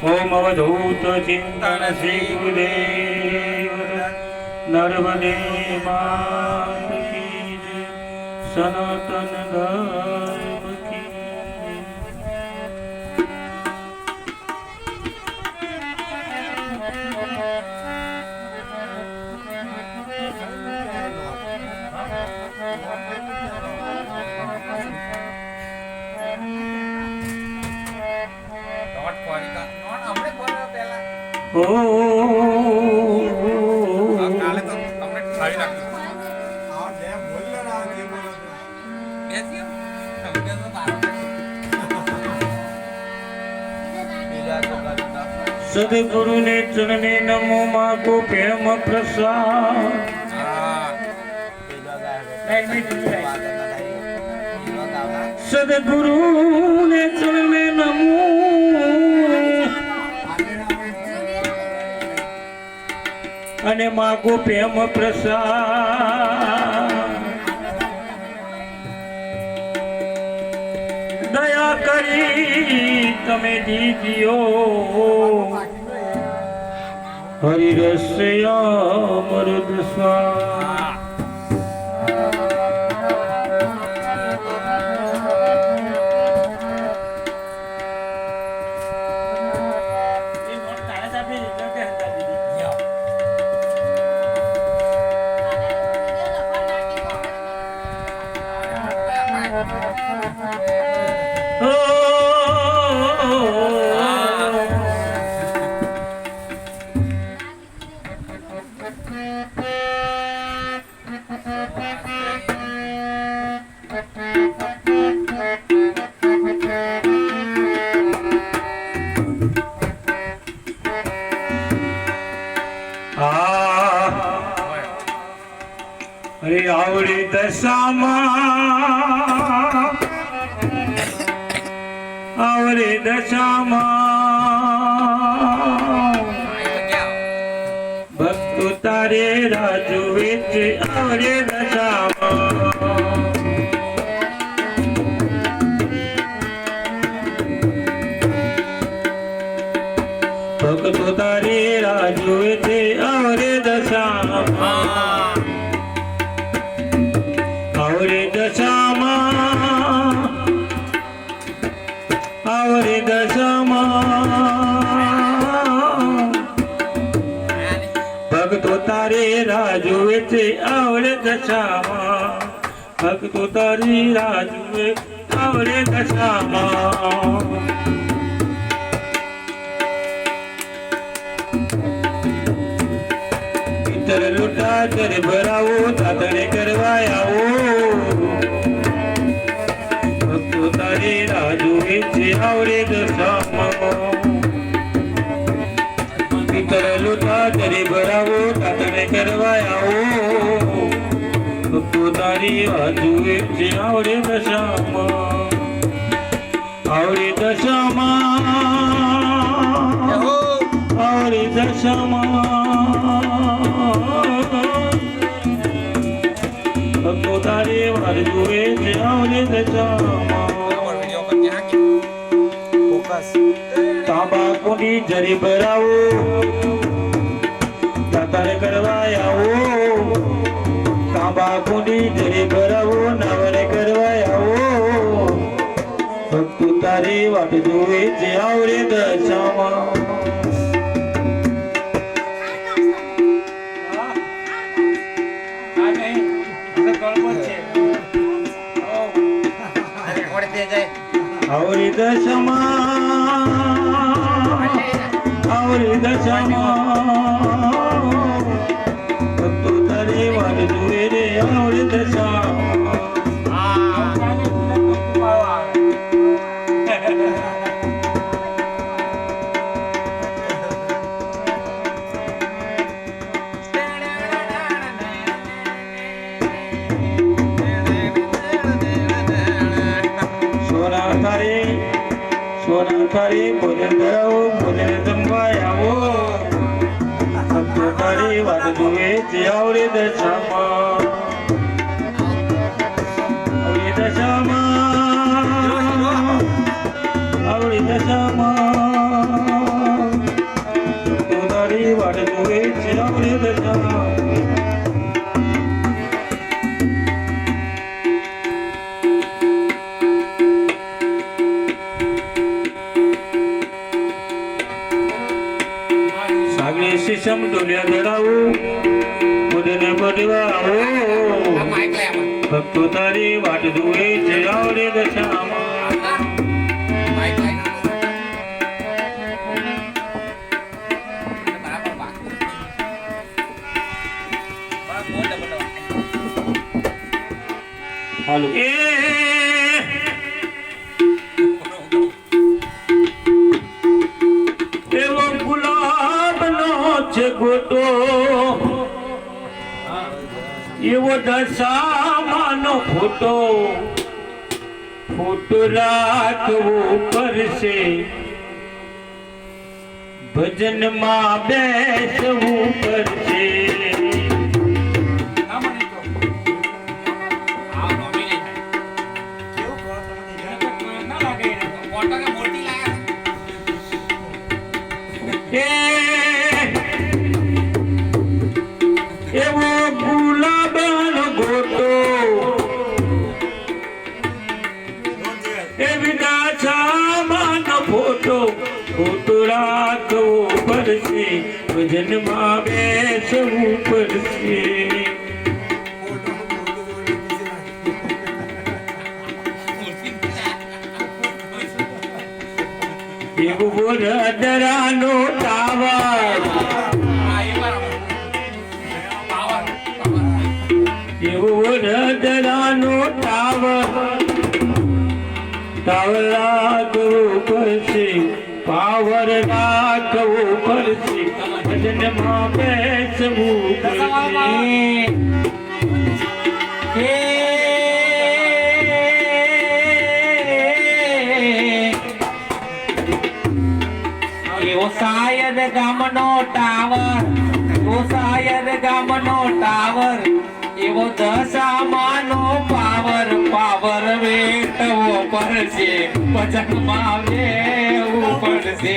ओम अवधूत चिंतन श्री गुरुदेव नर्मदे मात की जय, सनातन धर्म की ओ કાલે તો તમને ખાઈ નાખ્યું. હા બે બોલ્યો ના જે બોલો બેસ્યો તમને તો બારો બીજા તો ગાતા सदगुरु ने चरणे नमो माँ को प्रेम प्रसाद सदगुरु ने चरणे नमो અને માગો પ્રેમ પ્રસાદ દયા કરી તમે દીધ્યો હરિ રસયા મૃદ સ્વા અરે આવડી દશામાં આવડી દશામાં ભક્તો તારે રાજુ વેચે આવડે દશામાં ભક્તો તારે રાજુ વેચે આવડે દશામાં આવરે દશામાં આવરે દશામાં ભક્તો તારે રાજુએ છે આવરે દશામાં ભક્તો તારી રાજુએ આવરે દશામાં પિતર લૂટા જર ભરાવો તાતણે કરવા આવો ભક્તો તારે રાજુ વેચે આવરે દશામાં પિતર લૂટા જર ભરાવો તાતણે કરવા આવો ભક્તો તારી રાજુ વેચે આવરે દશામાં આવરે દશામાં આવરે દશામાં ભક્તો તારે વાર જુએ છે આવરે દશામાં તાંબાકુની જરી ભરાવો તાતર કરવા આવો તાંબાકુની જરી ભરાવો નવરે કરવા આવો ભક્તો તારે વાટ જુએ છે આવરે દશામાં આવરી દશામાં ભક્તો તારે વાર જુએ રે આવરી દશામાં સોના તારે ભોજન કરાવો ભોજન જમવા આવો ભક્તો તારી વાત જુએ છે આવરે દશામાં આવરે દશામાં આવરે દશામાં સમ ડોલ્યા ધરાવું મુદને બદવાઓ આ માઈક લે આમાં. ભક્તો તારી વાટ જુએ છે આવરે દશામાં માઈક લે. બરાબર વાત. બસ બોલ દે, બોલ દે. હાલો એ એવો ગુલાબનો છે ગોટો એવો દશામાનો ફોટો ફોટો રાખવો પડશે ભજનમાં બેસવું પડશે ના મને તો. આ નોમી નહીં થાય. ના લાગે એને તો. ફોટો કે મોટી લાયા. એવો ગુલાબનો ગોટો એવી દાછામાંનો ફોટો ફોટો રાખવો પડશે ભજનમાં બેસવું પડશે એવો વડોદરાનો ટાવર એવો વડોદરાનો ટાવર ટાવર રાખવો પડશે પાવર રાખવો પડશે ભજનમાં બેસવું પડશે એવો શાયદ ગામનો ટાવર એવો દશામાનો પાવર પાવર વેઠવો પડશે ભજનમાં બેવું પડશે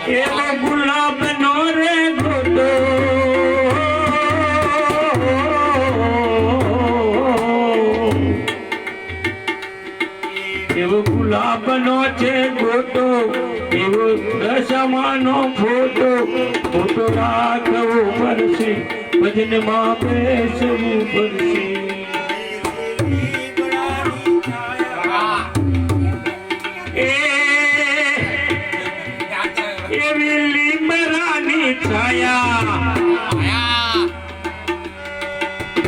એવો ગુલાબનો રે ગોટો એવો ગુલાબનો છે ગોટો એવો દશામાનો ફોટો ફોટો રાખવો પડશે ભજનમાં બેસવું પડશે એવી લીમડાની છાયા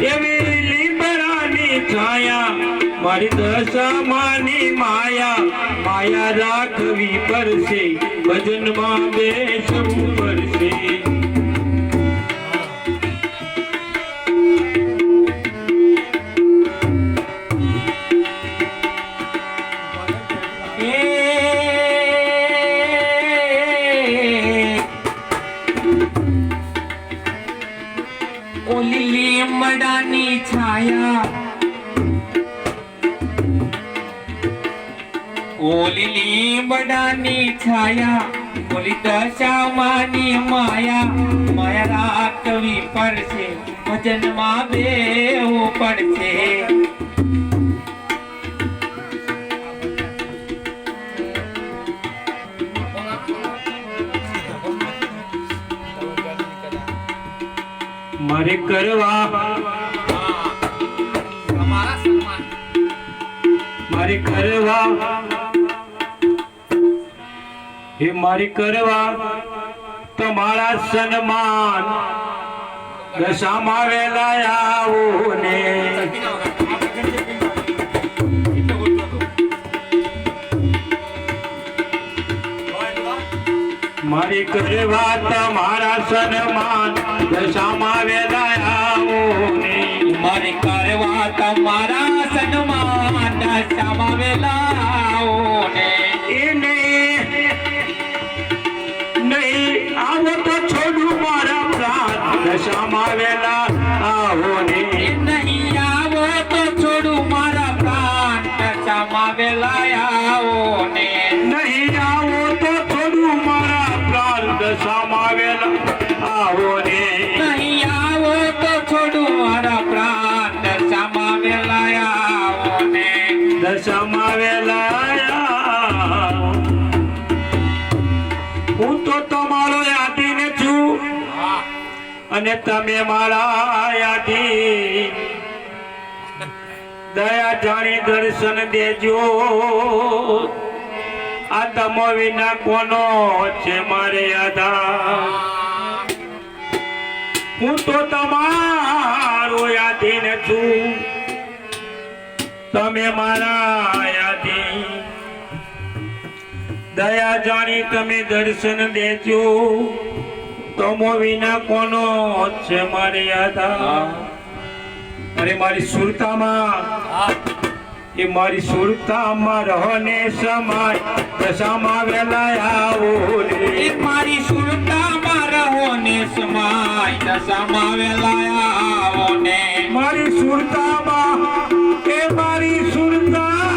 એવી લીમડાની છાયા મારી દશામાની માયા માયા રાખવી પડશે ભજનમાં બેસવું પડશે ઓલી લીમડાની છાયા ઓલી લીમડાની છાયા ઓલી દશામાની માયા માયા રાખવી પડશે ભજનમાં બેવું પડશે મારે કરવા તમારા સન્માન મારે કરવા હે મારી કરવા તમારા સન્માન દશામાં વેલા આવો ને મારી કરવા તમારા સન્માન દશામાં વેલા આવો ને મારી કરવા તમારા સન્માન દશામાં વેલા આવો ને એને નહીં આવો તો છોડું મારા પ્રાણ દશામાં વેલા આવો ને નહીં આવો તો છોડું મારા પ્રાણ દશામાં વેલા આવો ને નહીં આવો અને તમે મારા યાદી દયા જાણી દર્શન દેજો આ તમો વિના કોનો છે મારે આધાર હું તો તમારો યાદીને છું તમે મારા યાદી દયા જાણી તમે દર્શન દેજો તમો વિના કોનો છે મારી આધાર અરે મારી સુરતામાં એ મારી સુરતામાં રહને સમાય દશામાં વેલા આવો એ મારી સુરતામાં રહો ને સમાય દશામાં વેલા આવો ને મારી સુરતામાં એ મારી સુરતામાં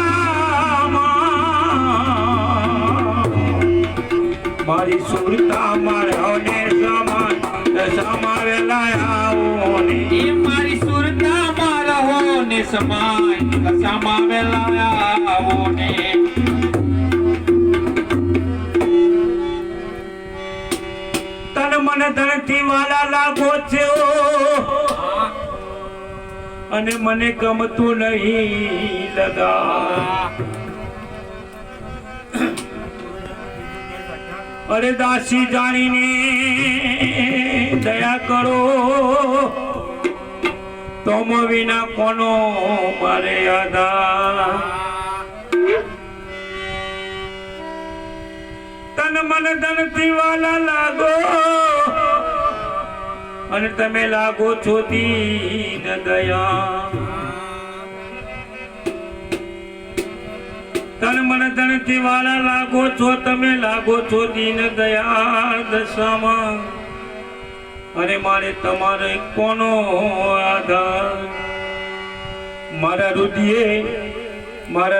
મારી સુરતામાં રહને સમાય દશામાં વેલા આવો ને એ મારી સુરતામાં રહો ને સમાય દશામાં વેલા આવો ને તન મન ધનથી વાલા લાગો છો અને મને ગમતું નહીં લગા અરે દાસી જાણીને દયા કરો તમ વિના કોનો મારે આધાર તન મન ધનથી વાલા લાગો અને તમે લાગો છો દીન દયા તન મન ધનથી વાલા લાગો છો તમે લાગો છો દીન દયા દશામાં અને મારે તમારે કોનો આધાર મારા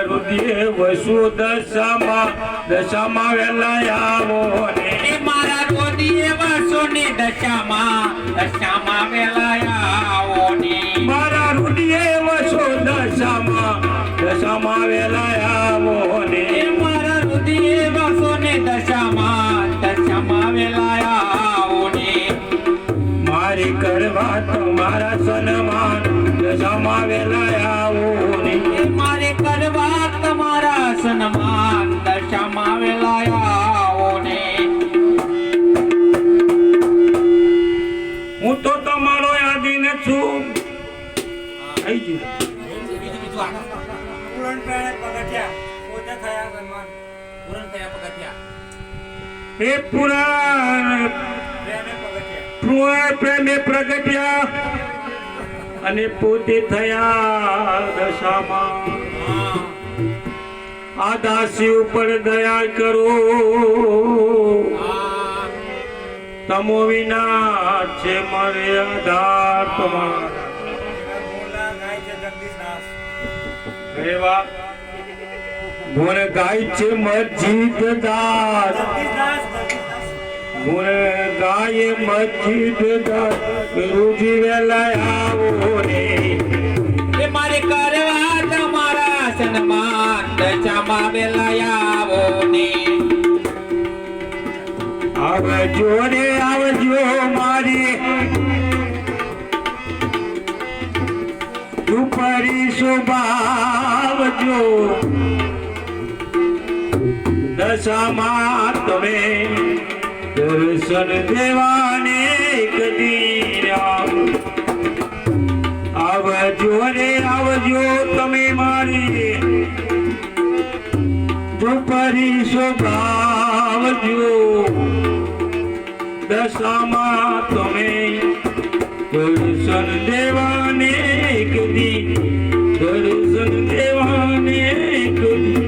રુધિયે વસુ દશામાં વેલા આવો ને એ મારા રોદીએ વસો ને દશામાં વેલા આવો ને મારા રુધિયે વસુ દશામાં વેલા આવો ને એ મારા રોદીએ વસો ને દશામાં વેલા આવો ને મારી કરવા તમારા સન્માન દશામાં વેલા આવો ને એ મારે કરવા તમારા સન્માન દશામાં વેલા આવો ને હું તો તમારો યાદીને છું થઈ ગયું એ પુરાણ પ્રેમે પ્રગટ્યા અને પોતે થયા દશામાં આ દાસી ઉપર દયા કરો તમો વિના છે મારે આધાર તમારા ગુણ ગાય છે મસ્જિદ દાસ ગુણ ગાય મસ્જિદ દાસ ગુરુજી વેલા આવો ને એ મારે કરવા તમારા સન્માન દશામાં વેલા આવો ને આવજો રે આવજો મારી ઉપરી શોભાવજો દશામાં તમે દર્શન દેવાને કદી આવજો રે આવજો તમે મારી ઉપરી શોભાવજો દશામાં તમે દર્શન દેવાને કદી દર્શન દેવાને કદી